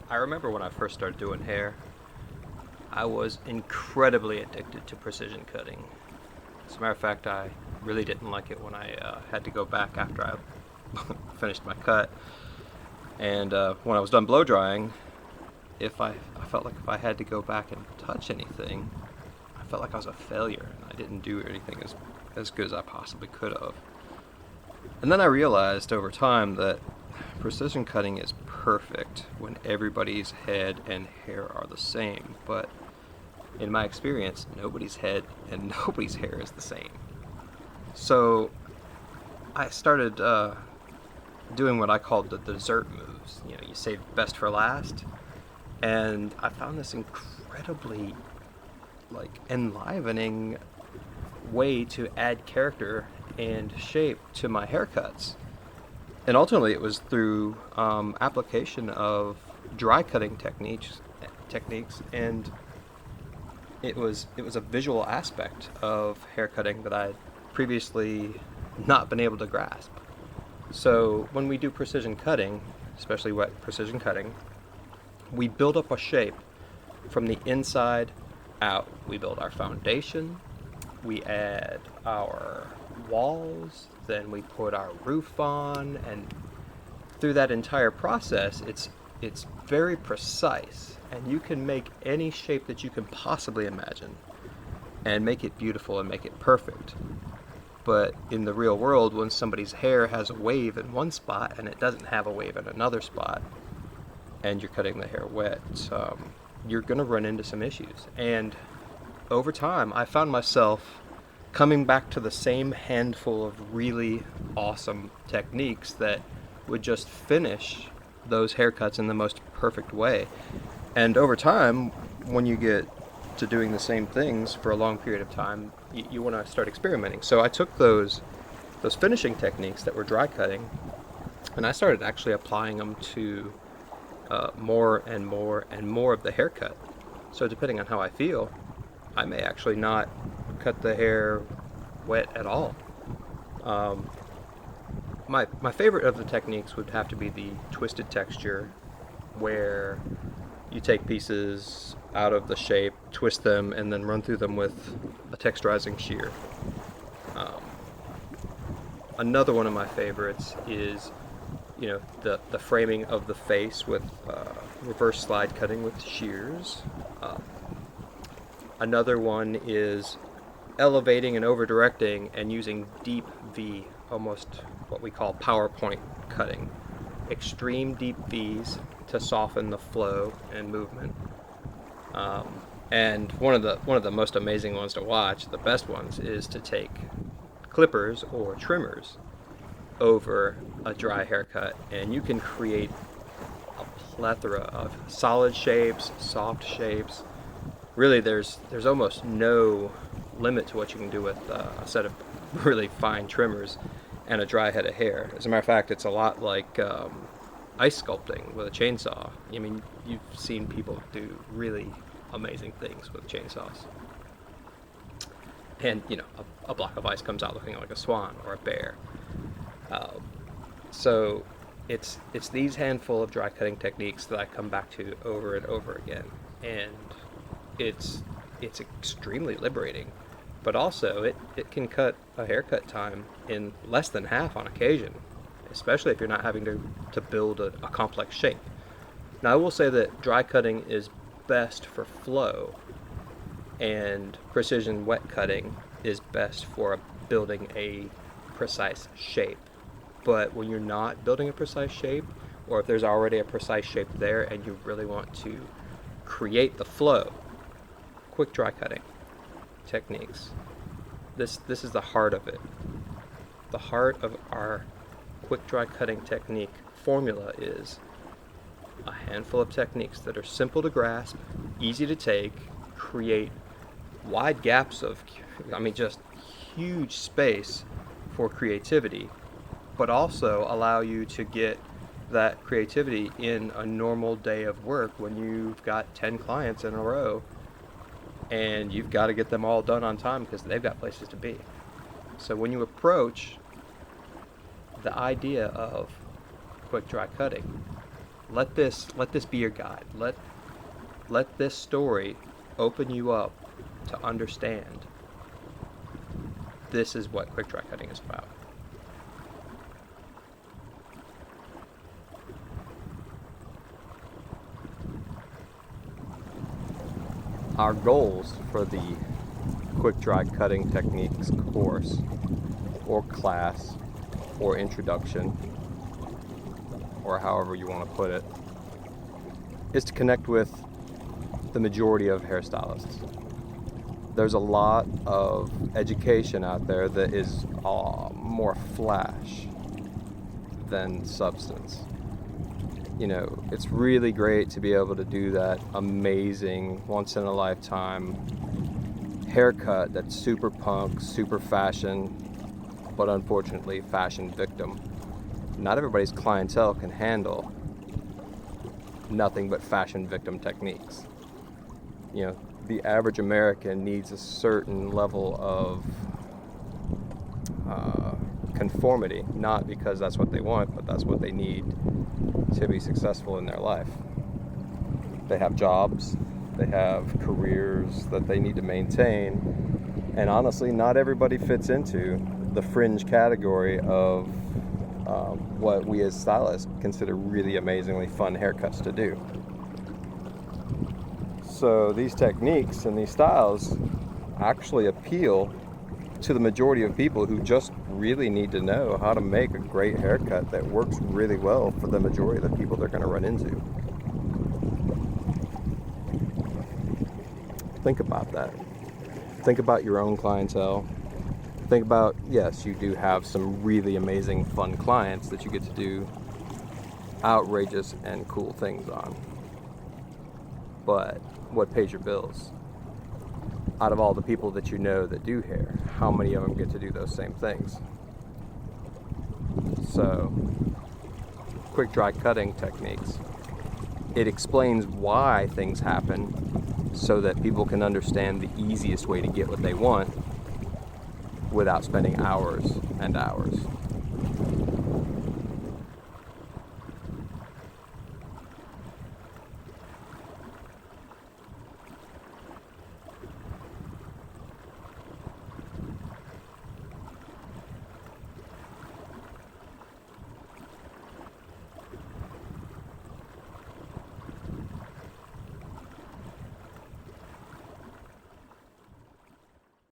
I remember when I first started doing hair, I was incredibly addicted to precision cutting. As a matter of fact, I really didn't like it when I had to go back after I finished my cut. And when I was done blow drying, I felt like if I had to go back and touch anything, I felt like I was a failure and I didn't do anything as good as I possibly could have. And then I realized over time that precision cutting is perfect when everybody's head and hair are the same, but in my experience, nobody's head and nobody's hair is the same. So I started doing what I called the dessert moves. You know, you save best for last, and I found this incredibly enlivening way to add character and shape to my haircuts. And ultimately, it was through application of dry cutting techniques, and it was a visual aspect of haircutting that I had previously not been able to grasp. So when we do precision cutting, especially wet precision cutting, we build up a shape from the inside out. We build our foundation, we add our walls, then we put our roof on, and through that entire process, it's very precise, and you can make any shape that you can possibly imagine and make it beautiful and make it perfect. But in the real world, when somebody's hair has a wave in one spot and it doesn't have a wave in another spot, and you're cutting the hair wet, you're going to run into some issues. And over time, I found myself coming back to the same handful of really awesome techniques that would just finish those haircuts in the most perfect way. And over time, when you get to doing the same things for a long period of time, you want to start experimenting. So I took those finishing techniques that were dry cutting, and I started actually applying them to more and more and more of the haircut. So depending on how I feel, I may actually not cut the hair wet at all. My favorite of the techniques would have to be the twisted texture, where you take pieces out of the shape, twist them, and then run through them with a texturizing shear. Um, Another one of my favorites is, the framing of the face with reverse slide cutting with shears. Another one is elevating and over directing and using deep V, almost what we call PowerPoint cutting. Extreme deep V's to soften the flow and movement. And one of the most amazing ones to watch, the best ones, is to take clippers or trimmers over a dry haircut, and you can create a plethora of solid shapes, soft shapes. Really, there's almost no limit to what you can do with a set of really fine trimmers and a dry head of hair. As a matter of fact, it's a lot like ice sculpting with a chainsaw. I mean, you've seen people do really amazing things with chainsaws. And, a block of ice comes out looking like a swan or a bear. So it's these handful of dry cutting techniques that I come back to over and over again. And it's extremely liberating. But also, it can cut a haircut time in less than half on occasion, especially if you're not having to build a complex shape. Now, I will say that dry cutting is best for flow, and precision wet cutting is best for building a precise shape. But when you're not building a precise shape, or if there's already a precise shape there and you really want to create the flow, quick dry cutting techniques. This is the heart of it. The heart of our quick dry cutting technique formula is a handful of techniques that are simple to grasp, easy to take, create wide gaps of, just huge space for creativity, but also allow you to get that creativity in a normal day of work when you've got 10 clients in a row and you've got to get them all done on time because they've got places to be. So when you approach the idea of quick dry cutting, Let this be your guide. Let this story open you up to understand this is what quick dry cutting is about. Our goals for the quick dry cutting techniques course or class or introduction, or however you want to put it, is to connect with the majority of hairstylists. There's a lot of education out there that is more flash than substance. You know, it's really great to be able to do that amazing, once in a lifetime haircut that's super punk, super fashion, but unfortunately fashion victim. Not everybody's clientele can handle nothing but fashion victim techniques. You know, the average American needs a certain level of conformity, not because that's what they want, but that's what they need to be successful in their life. They have jobs, they have careers that they need to maintain, and honestly, not everybody fits into the fringe category of what we as stylists consider really amazingly fun haircuts to do. So these techniques and these styles actually appeal to the majority of people who just really need to know how to make a great haircut that works really well for the majority of the people they're going to run into. Think about that. Think about your own clientele. Think about, yes, you do have some really amazing fun clients that you get to do outrageous and cool things on. But what pays your bills? Out of all the people that you know that do hair, how many of them get to do those same things? So, quick dry cutting techniques. It explains why things happen so that people can understand the easiest way to get what they want without spending hours and hours.